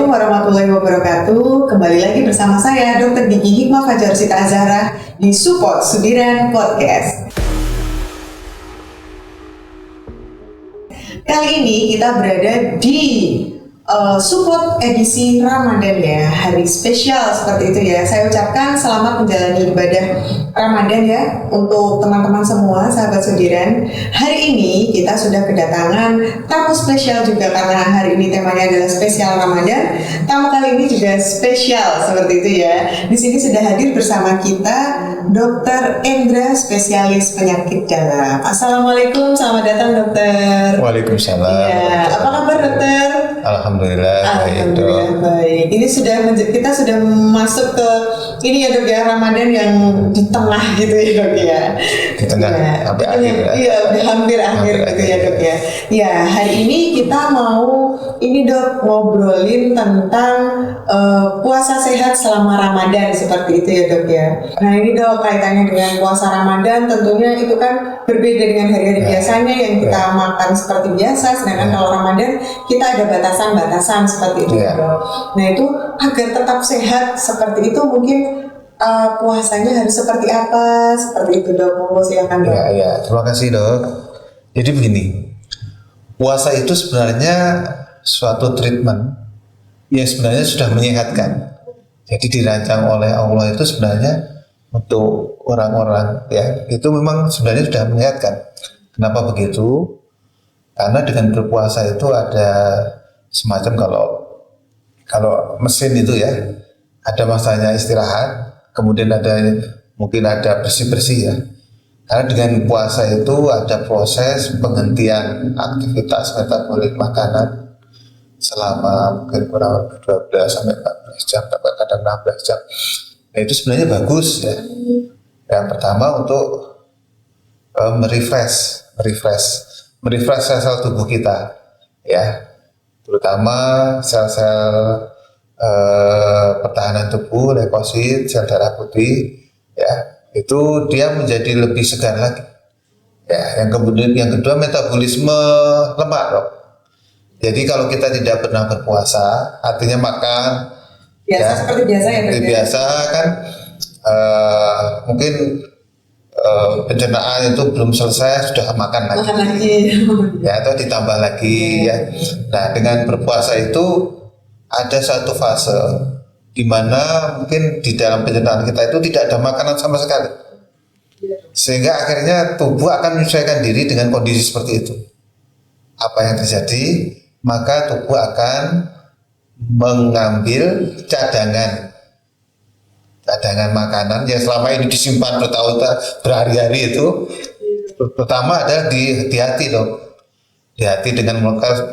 Assalamualaikum warahmatullahi wabarakatuh. Kembali lagi bersama saya Dr. Gigi Hikmah Fajar Sita Azhara di Support Sudiran Podcast. Kali ini kita berada di support edisi Ramadan ya, hari spesial seperti itu ya. Saya ucapkan selamat menjalani ibadah Ramadan ya untuk teman-teman semua, sahabat Sudiran. Hari ini kita sudah kedatangan tamu spesial juga karena hari ini temanya adalah spesial Ramadan. Tamu kali ini juga spesial seperti itu ya. Di sini sudah hadir bersama kita Dr. Endra, spesialis penyakit dalam. Assalamualaikum, selamat datang dokter. Waalaikumsalam. Ya, apa kabar dokter? Alhamdulillah baik. Ini kita sudah masuk ke ini ya dok ya, Ramadan yang di tengah gitu ya dok ya. Di tengah ya, sampai akhir ya. Iya, udah hampir akhir gitu ya dok ya. Ya, hari ini kita mau ini dok ngobrolin tentang puasa sehat selama Ramadan seperti itu ya dok ya. Nah ini dok kaitannya dengan puasa Ramadan tentunya itu kan berbeda dengan hari-hari biasanya yang kita makan seperti biasa, sedangkan kalau Ramadan kita ada batasan-batasan seperti itu dok. Nah itu agar tetap sehat seperti itu mungkin puasanya harus seperti apa, seperti itu dok. Monggo silakan dok. Ya, terima kasih dok. Jadi begini, puasa itu sebenarnya suatu treatment yang sebenarnya sudah menyehatkan. Jadi dirancang oleh Allah itu sebenarnya untuk orang-orang ya itu memang sebenarnya sudah menyehatkan. Kenapa begitu? Karena dengan berpuasa itu ada semacam kalau mesin itu ya ada masanya istirahat, kemudian mungkin ada bersih-bersih ya. Karena dengan puasa itu ada proses penghentian aktivitas metabolik makanan selama mungkin kurang lebih 12 sampai 14 jam, kadang 16 jam. Nah itu sebenarnya bagus ya. Yang pertama untuk merefresh sel-sel tubuh kita ya, terutama sel-sel pertahanan tubuh, leukosit, sel darah putih ya, itu dia menjadi lebih segar lagi ya. Yang kedua metabolisme lemak dok. Jadi kalau kita tidak pernah berpuasa, artinya makan biasa ya, seperti biasa ya seperti biasa kan mungkin pencernaan itu belum selesai sudah makan lagi ya, atau ditambah lagi ya. Nah dengan berpuasa itu ada satu fase di mana mungkin di dalam pencernaan kita itu tidak ada makanan sama sekali, sehingga akhirnya tubuh akan menyesuaikan diri dengan kondisi seperti itu. Apa yang terjadi? Maka tubuh akan mengambil cadangan makanan yang selama ini disimpan bertahun-tahun, berhari-hari itu. Pertama adalah di hati dok. Di hati dengan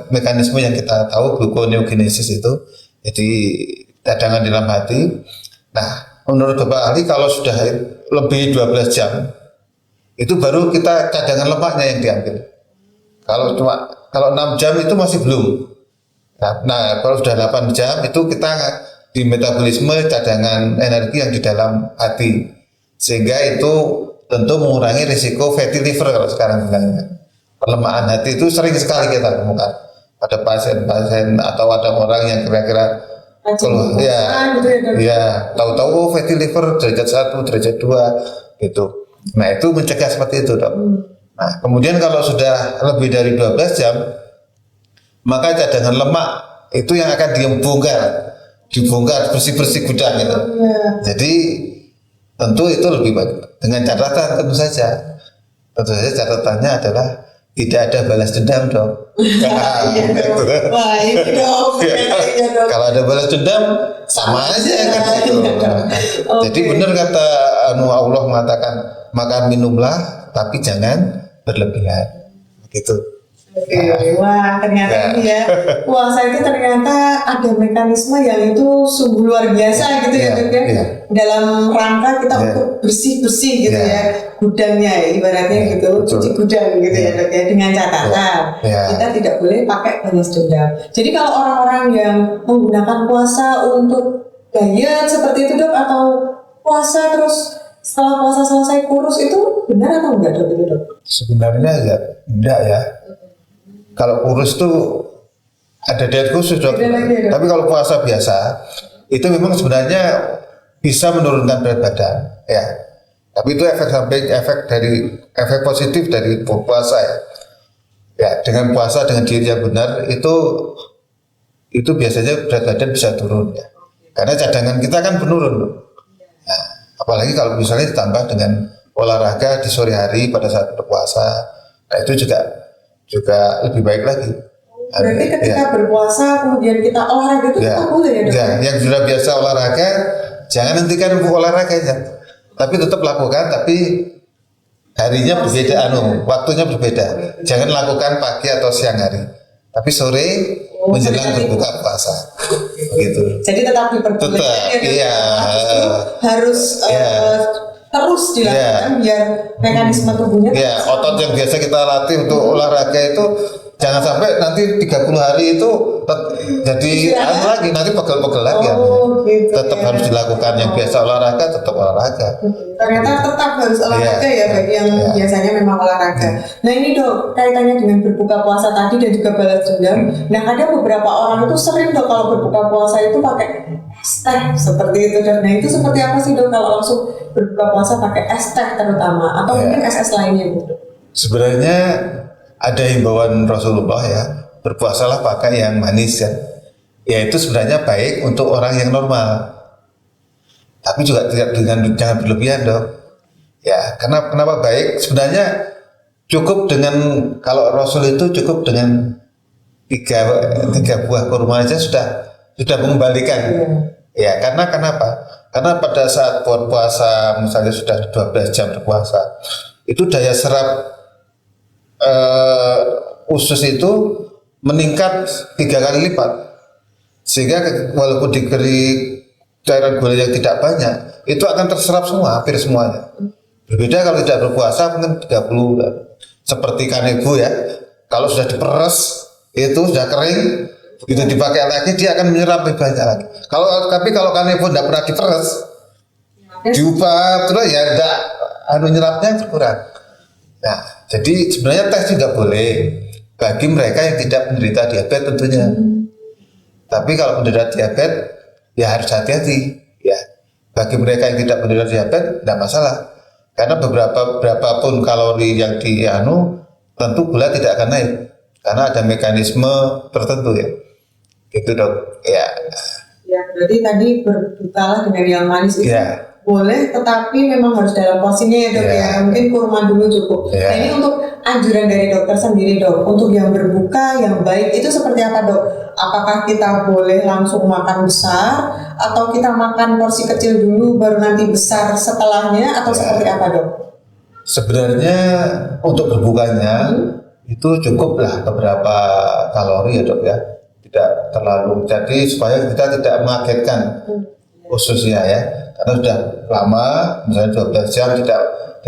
mekanisme yang kita tahu gluconeogenesis itu. Jadi cadangan di dalam hati. Nah, menurut Bapak ahli kalau sudah lebih 12 jam itu baru kita cadangan lemaknya yang diambil. Kalau 6 jam itu masih belum. Nah, kalau sudah 8 jam itu kita di metabolisme cadangan energi yang di dalam hati, sehingga itu tentu mengurangi risiko fatty liver kalau sekarang bilangnya. Pelemahan hati itu sering sekali kita temukan pada pasien-pasien atau ada orang yang kira-kira kalau tahu-tahu fatty liver derajat 1, derajat 2 gitu. Nah itu mencegah seperti itu dok. Nah kemudian kalau sudah lebih dari 12 jam maka cadangan lemak itu yang akan dibongkar bersih-bersih gudang gitu. Jadi tentu itu lebih baik. Dengan catatan tentu saja catatannya adalah tidak ada balas dendam dok. Wah ini dok. Kalau ada balas dendam sama aja kan gitu. Jadi benar kata Allah mengatakan makan minumlah tapi jangan berlebihan gitu. Wah ternyata ini ya puasa itu ternyata ada mekanisme yang itu sungguh luar biasa gitu ya dok ya. Dalam rangka kita untuk bersih-bersih gitu ya gudangnya ibaratnya gitu, cuci gudang gitu ya dok ya, dengan catatan kita tidak boleh pakai balas dendam. Jadi kalau orang-orang yang menggunakan puasa untuk diet seperti itu dok, atau puasa terus setelah puasa selesai kurus, itu benar atau enggak dok itu dok? Sebenarnya ya enggak ya. Kalau kurus tuh ada diet khusus dok. Beda lagi, dok. Tapi kalau puasa biasa itu memang sebenarnya bisa menurunkan berat badan ya. Tapi itu efek samping, efek positif dari puasa ya. Ya, dengan puasa dengan diet yang benar itu biasanya berat badan bisa turun ya. Karena cadangan kita kan menurun. Nah, apalagi kalau misalnya ditambah dengan olahraga di sore hari pada saat berpuasa, nah itu juga lebih baik lagi. Berarti ketika berpuasa kemudian kita olahraga itu tetap boleh ya dok? Ya, yang sudah biasa olahraga jangan hentikan olahraganya, tapi tetap lakukan, tapi harinya berbeda, waktunya berbeda. Jangan lakukan pagi atau siang hari, tapi sore menjelang berbuka puasa, gitu. Jadi tetap diperbolehkan. Tetap, iya. Harus terus dilakukan biar mekanisme tubuhnya. Ya, otot yang biasa kita latih untuk olahraga itu jangan sampai nanti 30 hari itu jadi lagi, nanti pegel-pegel lagi. Gitu, tetap harus dilakukan yang biasa olahraga, tetap olahraga. Ternyata tetap harus olahraga ya bagi yang biasanya memang olahraga. Nah ini dok, kaitannya dengan berbuka puasa tadi dan juga balas dendam. Nah ada beberapa orang itu sering dok kalau berbuka puasa itu pakai es teh seperti itu dok. Nah itu seperti apa sih dok kalau langsung berbuka puasa pakai es teh terutama atau mungkin es lainnya dok? Sebenarnya ada himbauan Rasulullah ya, berpuasalah pakai yang manis kan. Ya itu sebenarnya baik untuk orang yang normal. Tapi juga tidak jangan berlebihan dok. Ya, kenapa baik? Sebenarnya cukup dengan, kalau Rasul itu cukup dengan tiga buah kurma aja sudah mengembalikan. Ya, karena kenapa? Karena pada saat berpuasa, misalnya sudah 12 jam berpuasa, itu daya serap usus itu meningkat 3 kali lipat, sehingga walaupun diberi cairan gula yang tidak banyak, itu akan terserap semua, hampir semuanya. Berbeda kalau tidak berpuasa mungkin 30. Seperti kanebo ya, kalau sudah diperes itu sudah kering, begitu dipakai lagi dia akan menyerap lebih banyak lagi. Tapi kalau kanebo tidak pernah diperes, diubah terus ya tidak, nyerapnya berkurang. Nah, jadi sebenarnya tes juga boleh bagi mereka yang tidak menderita diabetes tentunya. Tapi kalau menderita diabetes ya harus hati-hati ya. Bagi mereka yang tidak menderita diabetes tidak masalah. Karena berapapun kalori yang tentu gula tidak akan naik. Karena ada mekanisme tertentu ya. Gitu dok. Ya. Ya, berarti tadi berbukalah dengan yang manis itu. Ya. Boleh, tetapi memang harus dalam porsinya ya dok ya. Mungkin kurma dulu cukup. Nah ini untuk anjuran dari dokter sendiri dok, untuk yang berbuka yang baik itu seperti apa dok? Apakah kita boleh langsung makan besar atau kita makan porsi kecil dulu baru nanti besar setelahnya atau seperti apa dok? Sebenarnya untuk berbukanya itu cukuplah beberapa kalori ya dok ya. Tidak terlalu, jadi supaya kita tidak mengagetkan khususnya ya, karena sudah lama misalnya 12 jam tidak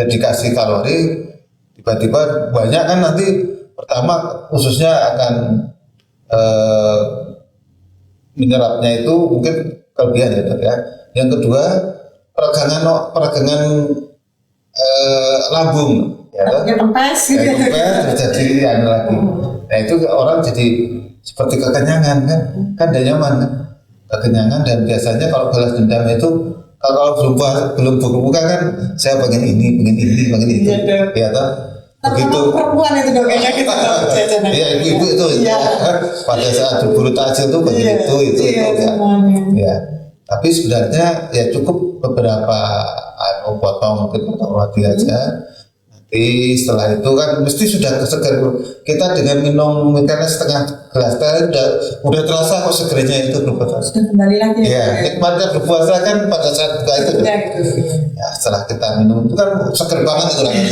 dikasih kalori, tiba-tiba banyak kan nanti pertama khususnya akan menyerapnya itu mungkin kelebihan ya dok ya. Yang kedua peregangan lambung ya dok, kempes terjadi lagi. Nah itu orang jadi seperti kekenyangan kan tidak nyaman kan, kekenyangan. Dan biasanya kalau balas dendam itu kalau belum berbuka kan saya pengen ini ya toh begitu perempuan itu dong kayaknya kita iya ibu itu pada saat berburu takjil itu begitu itu ya. Tapi sebenarnya ya cukup beberapa potong roti aja. Nanti setelah itu kan mesti sudah seger. Kita dengan minum misalnya setengah gelas teh udah terasa kok segernya itu berpuasa. Sudah kembali lagi ya. Nikmatnya berpuasa kan pada saat buka itu. Ya setelah kita minum itu kan seger banget itu lagi.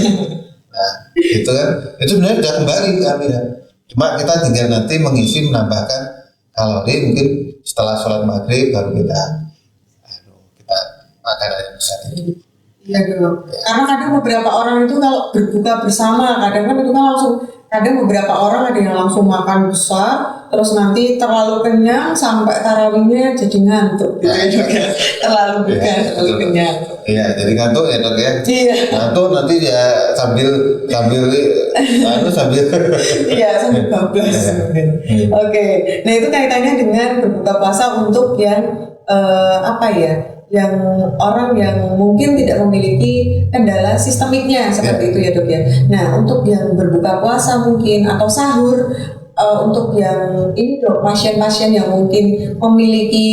Nah itu kan itu sebenarnya sudah kembali kami ya. Cuma kita tinggal nanti mengisi menambahkan kalori mungkin setelah sholat maghrib baru kita makan air besar itu. Iya dulu. Karena kadang beberapa orang itu kalau berbuka bersama, kadang kan itu kan langsung, kadang beberapa orang ada yang langsung makan besar, terus nanti terlalu kenyang sampai tarawihnya jadi ngantuk. Terlalu bukan, terlalu kenyang. Iya, jadi ngantuk ya dok ya. Iya. Ngantuk nanti ya sambil sambil Iya, sambil bablas. Oke, nah itu kaitannya dengan berbuka puasa untuk yang apa ya, yang orang yang mungkin tidak memiliki kendala sistemiknya seperti itu ya dok ya. Nah untuk yang berbuka puasa mungkin atau sahur, untuk yang ini dok, pasien-pasien yang mungkin memiliki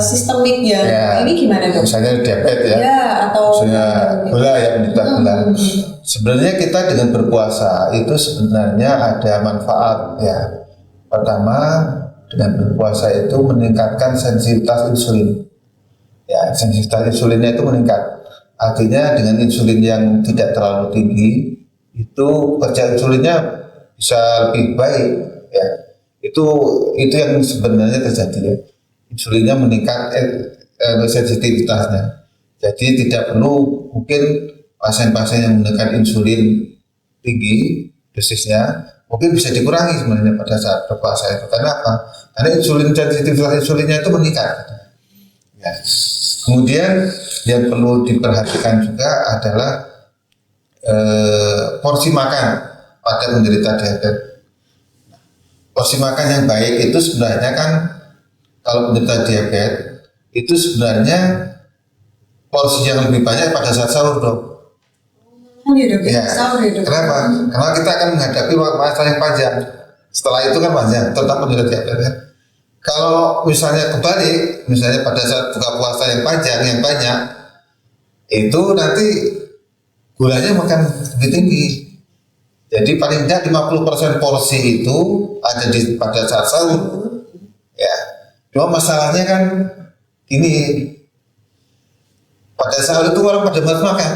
sistemik yang ini gimana dok? Misalnya diabetes ya, Ya atau misalnya gula ya, penyebab gula. Sebenarnya kita dengan berpuasa itu sebenarnya ada manfaat ya. Pertama, dengan berpuasa itu meningkatkan sensitivitas insulin. Ya, sensitivitas insulinnya itu meningkat. Artinya dengan insulin yang tidak terlalu tinggi, itu kerja insulinnya bisa lebih baik. Ya, itu yang sebenarnya terjadi ya. Insulinnya meningkat, sensitivitasnya. Jadi tidak perlu mungkin pasien-pasien yang menggunakan insulin tinggi dosisnya mungkin bisa dikurangi sebenarnya pada saat berpuasa itu. Karena apa? Karena sensitivitas insulinnya itu meningkat. Ya. Kemudian yang perlu diperhatikan juga adalah porsi makan pada penderita diabetes. Porsi makan yang baik itu sebenarnya kan kalau penderita diabetes itu sebenarnya porsi yang lebih banyak pada saat sahur dok. Ya. Kenapa? Karena kita akan menghadapi masa yang panjang. Setelah itu kan panjang, terutama penderita diabetes. Kalau misalnya kebalik, misalnya pada saat buka puasa yang panjang, yang banyak, itu nanti gulanya makan lebih tinggi. Jadi paling tidak 50% porsi itu ada pada saat sahur. Ya. Cuma masalahnya kan ini pada sahur itu orang pada malas makan.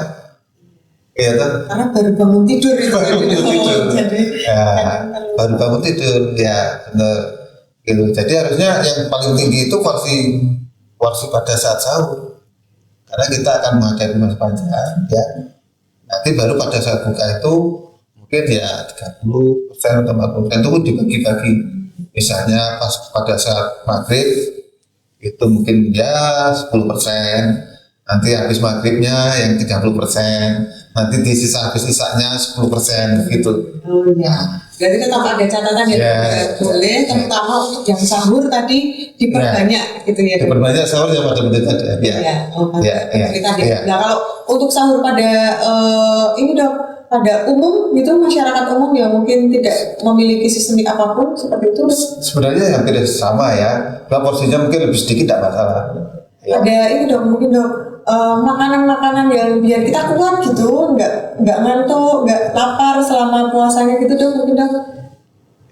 Ya, karena baru bangun tidur itu. Jadi baru bangun tidur, ya benar. Gitu. Jadi harusnya yang paling tinggi itu porsi pada saat sahur, karena kita akan menghadapi masa panjang ya. Nanti baru pada saat buka itu mungkin ya 30% atau 40% itu dibagi-bagi. Misalnya pas pada saat maghrib itu mungkin ya 10%, nanti habis maghribnya yang 30%, nanti di sisa habis sisanya 10% gitu. Oh ya. Jadi tetap ada catatan ya, boleh, terutama untuk yang sahur tadi diperbanyak gitu ya. Diperbanyak sahur yang pada menit tadi. Nah kalau untuk sahur pada ini dok, pada umum gitu, masyarakat umum yang mungkin tidak memiliki sistemik apapun seperti itu. Sebenarnya hampir sama ya, porsinya mungkin lebih sedikit tidak masalah. Ya. Ada ini dok, mungkin dok, makanan-makanan yang biar kita kuat gitu, nggak ngantuk, nggak lapar selama puasanya gitu dok, mungkin dok.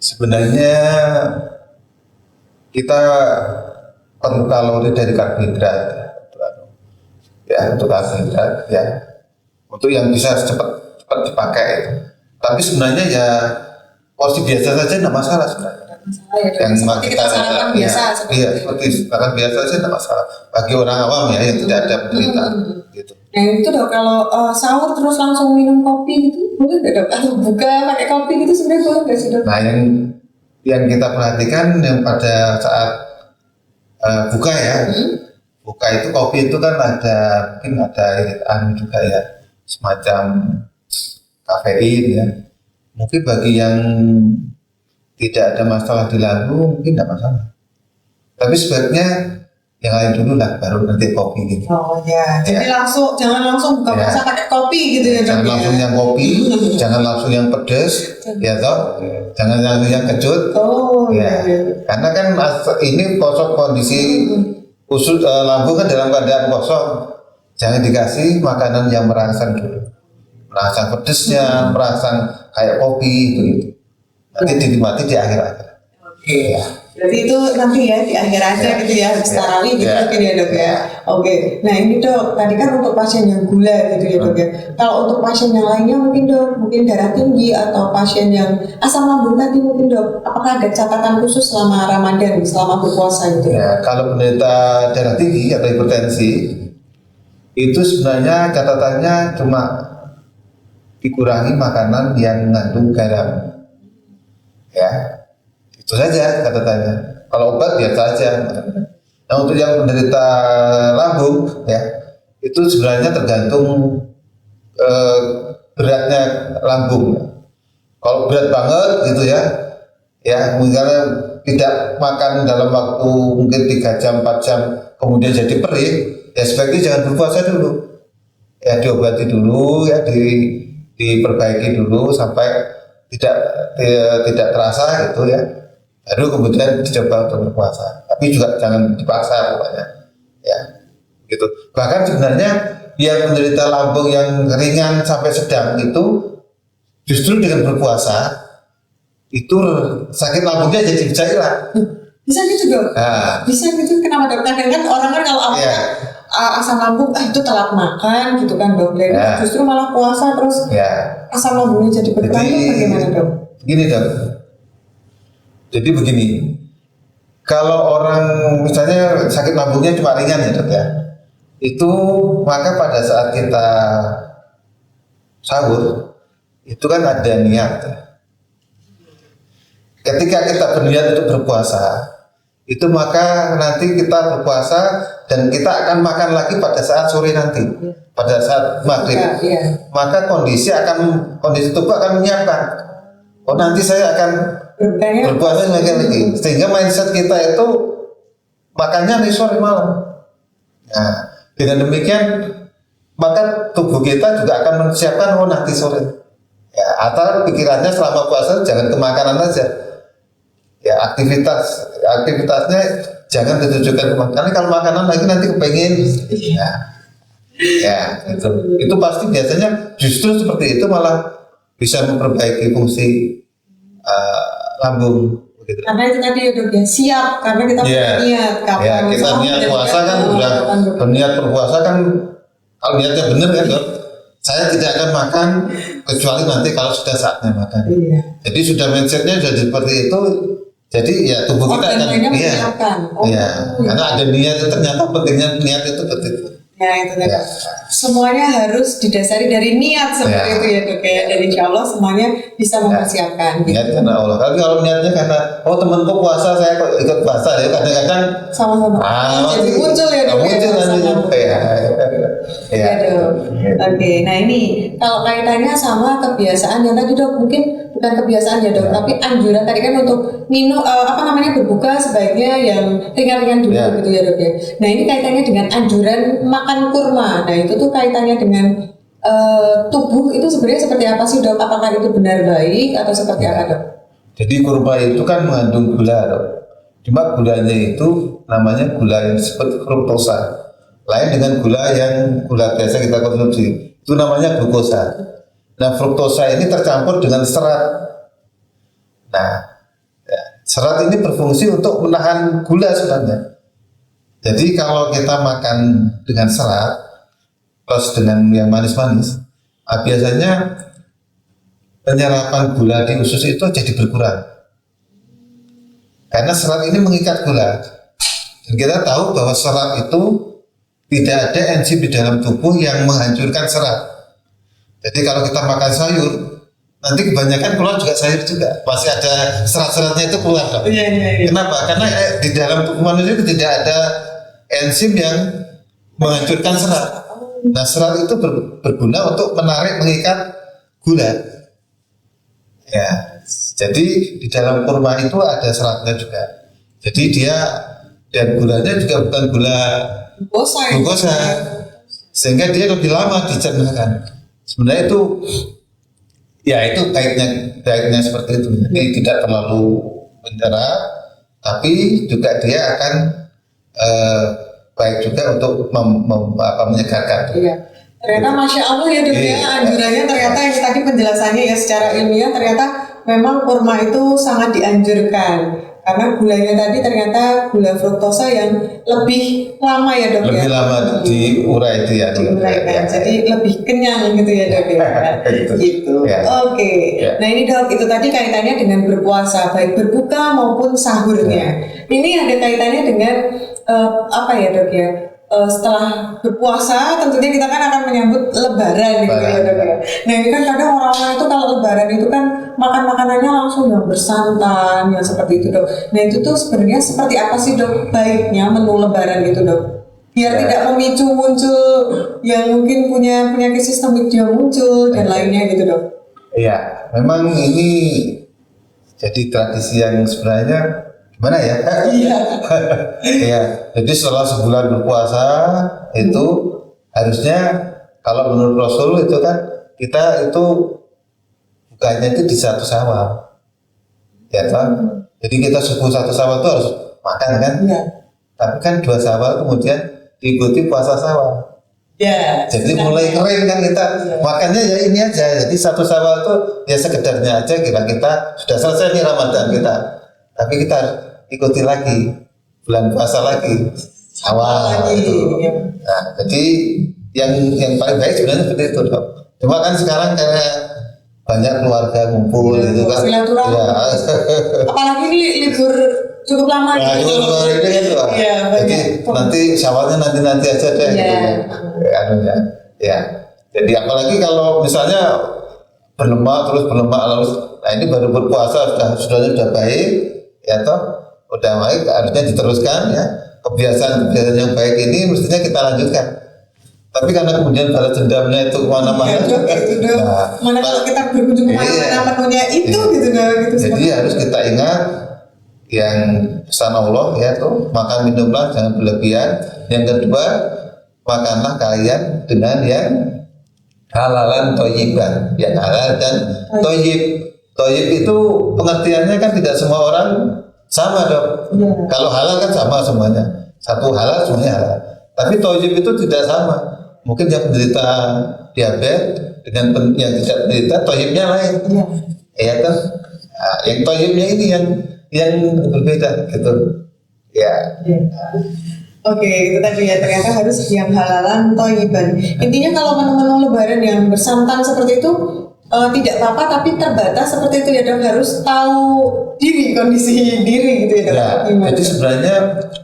Sebenarnya kita perlu kalori dari karbohidrat ya, untuk karbohidrat ya, untuk yang bisa cepat dipakai itu. Tapi sebenarnya ya porsi biasa saja tidak masalah sebenarnya. Yang seperti kita sarapan biasa. Iya, seperti makan biasa saja tidak masalah bagi orang awam ya yang tidak ada penderitaan gitu. Nah itu dok, kalau sahur terus langsung minum kopi gitu boleh nggak dok? Atau buka pakai kopi gitu sebenarnya boleh nggak sih dok? Nah yang kita perhatikan yang pada saat buka ya, buka itu kopi itu kan mungkin ada juga ya, semacam kafein ya. Mungkin bagi yang tidak ada masalah di lambung mungkin tidak masalah. Tapi sebaiknya yang lain dulu lah, baru nanti kopi gitu. Oh ya, jadi jangan langsung buka puasa pakai kopi gitu ya dok. Jangan langsung yang kopi, jangan langsung yang pedas, ya toh. Jangan langsung yang kecut. Oh ya. Karena kan ini kondisi usus lambung kan dalam keadaan kosong. Jangan dikasih makanan yang merangsang dulu. Merangsang pedesnya, merangsang kayak kopi gitu. Nanti dinikmati di akhir-akhir. Oke. Berarti itu nanti ya di akhir aja gitu ya, habis tarawih gitu mungkin ya dok ya. Oke. Nah ini dok, tadi kan untuk pasien yang gula gitu ya dok ya. Kalau untuk pasien yang lainnya mungkin dok, mungkin darah tinggi atau pasien yang asam lambung tadi mungkin dok, apakah ada catatan khusus selama Ramadan, selama berpuasa gitu? Ya, kalau penderita darah tinggi atau hipertensi itu sebenarnya catatannya cuma dikurangi makanan yang mengandung garam. Ya, itu saja catatannya. Kalau obat biasa saja. Nah untuk yang penderita lambung ya, itu sebenarnya tergantung beratnya lambung. Kalau berat banget gitu ya, misalnya tidak makan dalam waktu mungkin 3 jam, 4 jam, kemudian jadi perih, ya sebaiknya jangan berpuasa dulu. Ya diobati dulu, ya diperbaiki dulu sampai tidak terasa gitu ya. Baru kemudian dicoba untuk berpuasa. Tapi juga jangan dipaksa pokoknya. Ya, gitu. Bahkan sebenarnya yang menderita lambung yang ringan sampai sedang itu justru dengan berpuasa itu sakit lambungnya jadi bisa hilang. Bisa gitu dok? Bisa gitu, kenapa dok? Kadang kan orang kan kalau asam lambung itu telat makan gitu kan dok, dan justru malah puasa terus asam lambungnya jadi berkurang. Bagaimana dok? Gini dok, jadi begini, kalau orang misalnya sakit lambungnya cuma ringan ya dok ya, itu maka pada saat kita sahur itu kan ada niat. Ketika kita berniat untuk berpuasa, itu maka nanti kita berpuasa dan kita akan makan lagi pada saat sore nanti, pada saat maghrib. Maka kondisi tubuh akan menyiapkan. Oh nanti saya akan berpuasa lagi, sehingga mindset kita itu makannya di sore malam. Nah, dengan demikian maka tubuh kita juga akan menyiapkan nanti sore. Ya, atau pikirannya selama puasa jangan ke makanan aja. Ya aktivitasnya jangan ditujukan ke makanan. Kalau makanan lagi nanti kepengen. Itu pasti biasanya justru seperti itu malah bisa memperbaiki fungsi lambung. Gitu. Karena itu tadi dok ya, siap karena kita niat. Kita niat puasa kan udah berniat berpuasa kan, kalau niatnya benar kan dok, saya tidak akan makan kecuali nanti kalau sudah saatnya makan. Jadi sudah mindsetnya sudah seperti itu. Jadi ya tubuh kita akan karena ada niat, ternyata pentingnya niat itu betul. Itu tadi. Semuanya harus didasari dari niat seperti itu ya dok ya. Dan insya Allah semuanya bisa mempersiapkan. Niat karena Allah. Kalau niatnya karena temanku puasa saya kok ikut puasa ya kadang-kadang sama-sama. Jadi muncul ya dok. Muncul nanti Ya dok. Oke. Nah ini kalau kaitannya sama kebiasaan yang tadi dok, mungkin bukan kebiasaan ya dok, tapi anjuran tadi kan untuk minum berbuka sebaiknya yang ringan-ringan dulu gitu ya dok ya. Nah ini kaitannya dengan anjuran makan kurma. Nah itu tuh kaitannya dengan tubuh itu sebenarnya seperti apa sih dok? Apakah itu benar baik atau seperti apa dok? Jadi kurma itu kan mengandung gula dok. Cuma gulanya itu namanya gula yang disebut fruktosa. Lain dengan gula biasa kita konsumsi. Itu namanya glukosa. Nah fruktosa ini tercampur dengan serat. Nah serat ini berfungsi untuk menahan gula sebenarnya. Jadi kalau kita makan dengan serat plus dengan yang manis-manis, biasanya penyerapan gula di usus itu jadi berkurang. Karena serat ini mengikat gula. Dan kita tahu bahwa serat itu tidak ada enzim di dalam tubuh yang menghancurkan serat. Jadi kalau kita makan sayur, nanti kebanyakan keluar juga sayur juga, masih ada serat-seratnya itu keluar. Kenapa? Karena di dalam tubuh manusia itu tidak ada enzim yang menghancurkan serat. Nah serat itu berguna untuk menarik, mengikat gula. Ya, jadi di dalam kurma itu ada seratnya juga. Jadi dan gulanya juga bukan gula glukosa, sehingga dia lebih lama dicernahkan. Sebenarnya itu baiknya seperti itu. Jadi tidak terlalu menyerap, tapi juga dia akan baik juga untuk menyegarkan. Ternyata masya Allah ya dok ya, anjurannya ternyata yang tadi penjelasannya ya secara ilmiah ternyata memang kurma itu sangat dianjurkan. Karena gulanya tadi ternyata gula fruktosa yang lebih lama ya dok lebih lama diurai itu ya. Diuraikan, jadi lebih kenyang gitu ya dok ya. Gitu. Oke. Nah ini dok, itu tadi kaitannya dengan berpuasa, baik berbuka maupun sahurnya. Ini ada kaitannya dengan apa ya dok ya? Setelah berpuasa tentunya kita kan akan menyambut lebaran gitu ya dok ya. Nah ini kan kadang orang-orang itu kalau lebaran itu kan makan makanannya langsung yang bersantan yang seperti itu dok. Nah itu tuh sebenarnya seperti apa sih dok baiknya menu lebaran gitu dok? biar Ya. tidak memicu muncul yang mungkin punya penyakit sistemik dia muncul dan lainnya gitu dok. Iya, memang ini jadi tradisi yang sebenarnya gimana ya? Iya. Iya, jadi setelah sebulan berpuasa itu harusnya kalau menurut Rasul itu kan kita itu bukanya itu di 1 Syawal, ya kan? Jadi kita subuh 1 Syawal itu harus makan kan? Iya. Tapi kan 2 Syawal kemudian diikuti puasa Syawal. Ya. Jadi mulai kering kan kita makannya ya ini aja. Jadi 1 Syawal itu ya sekedarnya aja kira kita sudah selesai nih Ramadan kita. Tapi kita ikuti lagi bulan puasa lagi awal Lagi. itu. Iya. Nah, jadi yang paling baik sebenarnya seperti itu dok. Cuma kan sekarang karena banyak keluarga ngumpul Iya, itu kan. silaturahmi. Ya. Apalagi ini libur cukup lama Nah, gitu. itu luar ini kan tuh. Iya, Jadi banyak. nanti Syawalnya nanti aja deh. Iya. Gitu, ya. Anunya. Ya. Jadi apalagi kalau misalnya berlemak lalu, nah ini baru berpuasa sudah baik, ya toh, udah baik harusnya diteruskan ya. Kebiasaan yang baik ini mestinya kita lanjutkan. Tapi karena kemudian balas dendamnya itu kemana-mana. Iya, Dok, gitu, Dok. Nah, Mana kalau kita berkunjung kemana-mana menunya itu Iya. gitu dok. Gitu, Jadi seperti harus kita ingat yang pesan Allah ya tuh, makan minumlah jangan berlebihan. Yang kedua, makanlah kalian dengan yang halalan toyiban, yang halal dan toyib. Toyib itu pengertiannya kan tidak semua orang sama dok. Iya. Kalau halal kan sama semuanya, satu halal semuanya halal. Tapi toyib itu tidak sama. Mungkin yang menderita diabetes dengan yang tidak menderita toyibnya lain. Iya. Ya kan? Nah, yang toyibnya ini yang berbeda gitu. Ya. Iya. Oke, itu tadi ya, ternyata harus yang halalan toyiban. Intinya kalau menu-menu lebaran yang bersantan seperti itu tidak apa-apa, tapi terbatas seperti itu ya dok, harus tahu diri, kondisi diri gitu ya dok. Ya, Gimana, jadi Dok? sebenarnya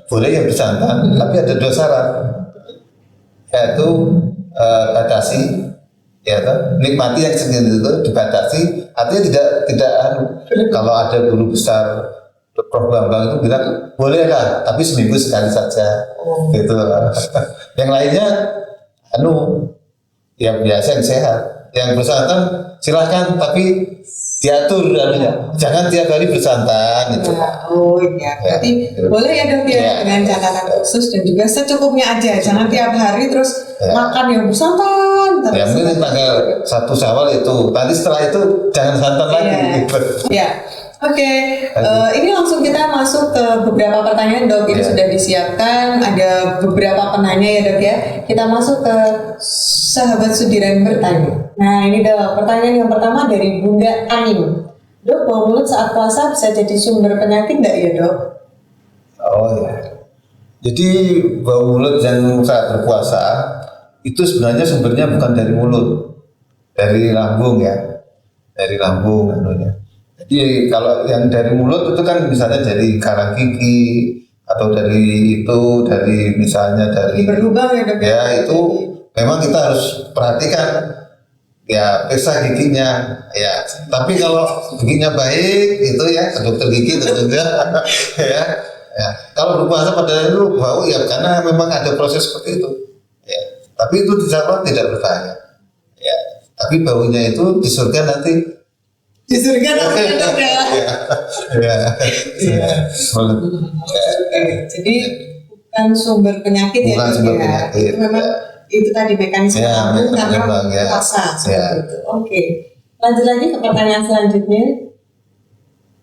boleh yang bersantan, tapi ada 2 syarat, yaitu batasi, ya kan? Nikmati yang segini itu dibatasi, artinya tidak kalau ada guru besar Prof Bambang itu bilang boleh lah, tapi seminggu sekali saja, gitu. Yang lainnya, yang biasa yang sehat, yang bersantan silahkan, tapi diatur anunya, jangan tiap hari bersantan gitu. Ya, oh iya, berarti Ya. boleh ya dok ya, Ya. dengan catatan khusus dan juga secukupnya aja, jangan tiap hari terus Ya. makan yang bersantan. Ya mungkin tanggal 1 Syawal itu, nanti setelah itu jangan santan lagi. Iya. Gitu. Ya, oke. Ini langsung kita masuk ke beberapa pertanyaan dok. Ini Ya. sudah disiapkan. Ada beberapa penanya ya dok ya. Kita masuk ke sahabat Sudiran bertanya. Nah ini dok, pertanyaan yang pertama dari Bunda Anim. Dok, bau mulut saat puasa bisa jadi sumber penyakit nggak ya dok? Oh ya. Jadi bau mulut yang saat berpuasa itu sebenarnya sumbernya bukan dari mulut, dari lambung ya, dari lambung anunya. Jadi kalau yang dari mulut itu kan misalnya dari karang gigi atau dari misalnya dari Berlubang ya dok? ya itu memang kita harus perhatikan ya, periksa giginya ya. Tapi kalau giginya baik itu ya ke dokter gigi tentunya ya. Ya, kalau berpuasa pada itu bau ya karena memang ada proses seperti itu. Ya, tapi itu tidak berbahaya. Ya, tapi baunya itu di surga nanti. Di surga nanti ya dok ya? Ya. Ya. Oke, jadi bukan sumber penyakit ya Bukan dok sumber ya? penyakit, Itu memang itu tadi mekanisme Ya, lambung karena memang, ya. puasa seperti Ya. itu. Oke, lanjut lagi ke pertanyaan selanjutnya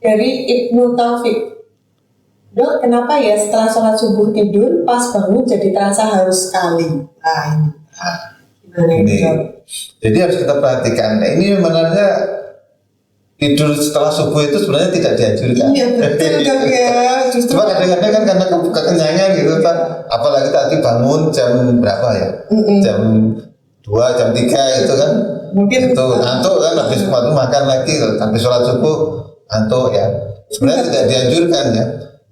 dari Ibnu Taufik. Dok, kenapa ya setelah sholat subuh tidur pas bangun jadi terasa haus sekali? Nah, ini. Gimana ini, Ini. Dok? Jadi harus kita perhatikan. Nah, ini sebenarnya tidur setelah subuh itu sebenarnya tidak dianjurkan. Iya betul dok ya. Justru Cuma kadang-kadang kan karena kekenyangan gitu kan, apalagi tadi bangun jam berapa ya? Jam 2, jam 3 itu kan, mungkin itu ngantuk kan, habis waktu makan lagi, habis sholat subuh ngantuk ya. Sebenarnya tidak dianjurkan ya.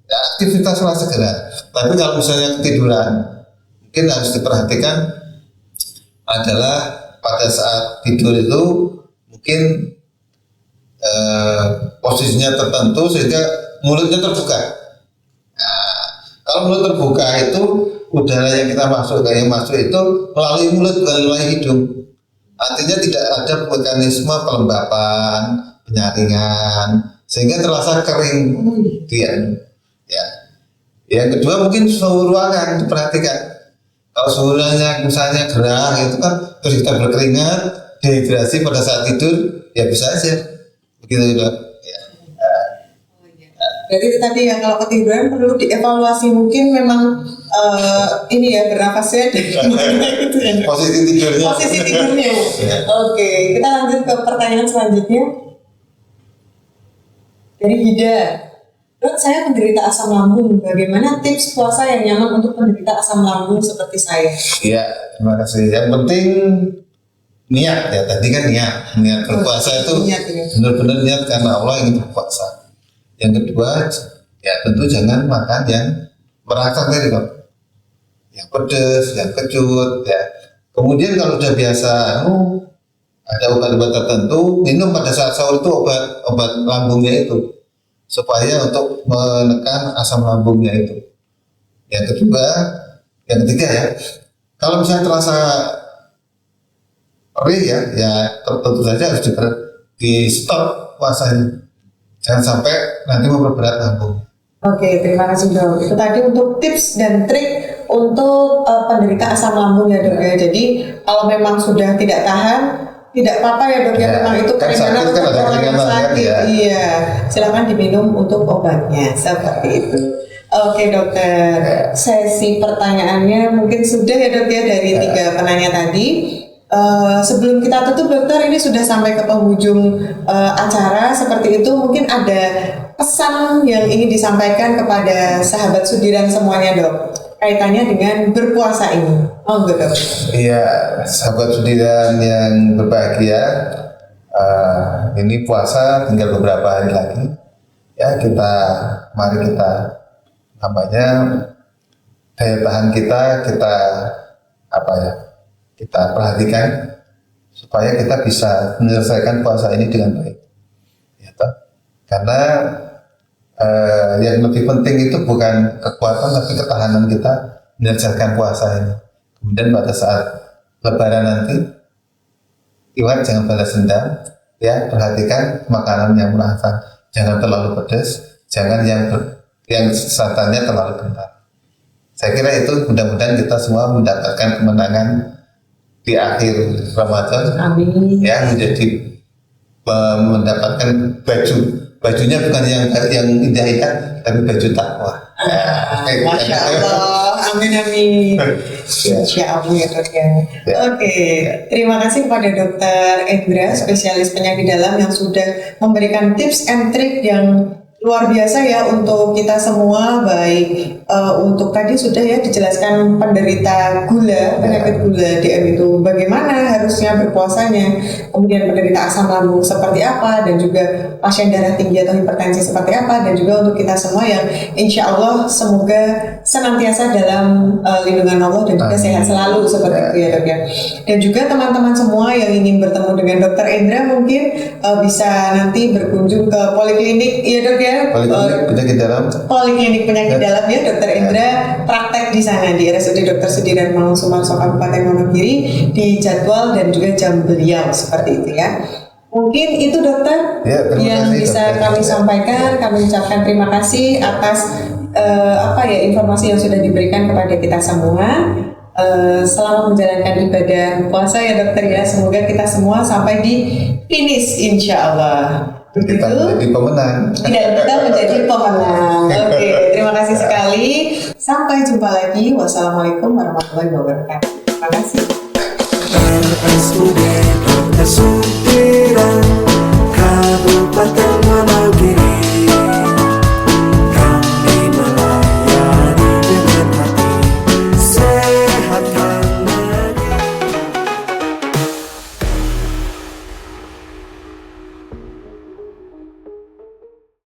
Ya, aktivitaslah segera. Tapi kalau misalnya ketiduran, mungkin harus diperhatikan adalah pada saat tidur itu mungkin posisinya tertentu sehingga mulutnya terbuka. Nah, kalau mulut terbuka itu udara yang kita masuk itu melalui mulut bukan melalui hidung. Artinya tidak ada mekanisme pelembapan, penyaringan, sehingga terasa kering. Dia, ya. Yang kedua mungkin suhu ruangan diperhatikan. Kalau suhu ruangannya misalnya gerah itu kan terus kita berkeringat, dehidrasi pada saat tidur, ya bisa aja begitu juga. Ya. Jadi itu tadi ya, kalau ketiduran perlu dievaluasi, mungkin memang ini ya bernafasnya dari mana gitu ya. Posisi tidurnya. Posisi tidurnya. Ya. Oke, kita lanjut ke pertanyaan selanjutnya. Dari Hida. Dok, saya menderita asam lambung. Bagaimana tips puasa yang nyaman untuk penderita asam lambung seperti saya? Iya, terima kasih. Yang penting niat ya. Tadi kan niat berpuasa itu Niat, ya. benar-benar niat karena Allah ingin berpuasa. Yang kedua, ya tentu jangan makan yang meracak tadi dok, yang pedas, yang kecut, ya. Kemudian kalau sudah biasa, ada obat-obat tertentu, minum pada saat sahur itu obat lambungnya itu, supaya untuk menekan asam lambungnya itu. Yang ketiga ya, kalau misalnya terasa perih ya tentu saja harus di stop puasanya. Jangan sampai nanti memperberat lambung. Oke, terima kasih dok. Itu tadi untuk tips dan trik untuk penderita asam lambung ya dok ya. Jadi kalau memang sudah tidak tahan, tidak apa-apa ya dok ya. Memang itu kan keringanan sakit, untuk kan ada orang yang keringanan, kan, sakit. ya. Iya, silakan diminum untuk obatnya seperti itu. Oke dokter, sesi pertanyaannya mungkin sudah ya dok ya dari 3 penanya tadi. Sebelum kita tutup dokter, ini sudah sampai ke penghujung acara seperti itu, mungkin ada pesan yang ingin disampaikan kepada sahabat Sudiran semuanya dok kaitannya dengan berpuasa ini. Oh enggak dok? Iya, sahabat Sudiran yang berbahagia, ini puasa tinggal beberapa hari lagi. Ya mari kita namanya daya tahan kita kita perhatikan supaya kita bisa menyelesaikan puasa ini dengan baik. Ya, toh? Karena yang lebih penting itu bukan kekuatan tapi ketahanan kita menyelesaikan puasa ini. Kemudian pada saat Lebaran nanti, ingat jangan balas dendam. Ya, perhatikan makanan yang merasa jangan terlalu pedas, jangan yang santannya terlalu kental. Saya kira itu mudah-mudahan kita semua mendapatkan kemenangan di akhir Ramadan. Amin. Ya, mendapatkan bajunya bukan yang indah-indah tapi baju takwa. Masya Allah, amin. Insya Allah ya dok ya. Oke, terima kasih kepada Dokter Endra, spesialis penyakit dalam yang sudah memberikan tips and trik yang luar biasa ya untuk kita semua. Baik untuk tadi sudah ya dijelaskan penderita penyakit gula DM itu bagaimana harusnya berpuasanya, kemudian penderita asam lambung seperti apa, dan juga pasien darah tinggi atau hipertensi seperti apa, dan juga untuk kita semua yang insya Allah semoga senantiasa dalam lindungan Allah dan juga sehat selalu seperti itu ya dok ya. Dan juga teman-teman semua yang ingin bertemu dengan Dokter Endra mungkin bisa nanti berkunjung ke poliklinik ya dok ya. Poliklinik penyakit dalam ya Dokter Endra praktek di sana di RSUD Dr. Sudiran Mangunkusumo Kabupaten Wonogiri di jadwal dan juga jam beliau seperti itu ya. Mungkin itu dokter yang bisa kami sampaikan. Kami ucapkan terima kasih atas informasi yang sudah diberikan kepada kita semua. Selamat menjalankan ibadah puasa ya dokter ya. Semoga kita semua sampai di finish insya Allah. Kita menjadi pemenang. Kita menjadi pemenang. Oke, terima kasih sekali. Sampai jumpa lagi. Wassalamualaikum warahmatullahi wabarakatuh. Terima kasih.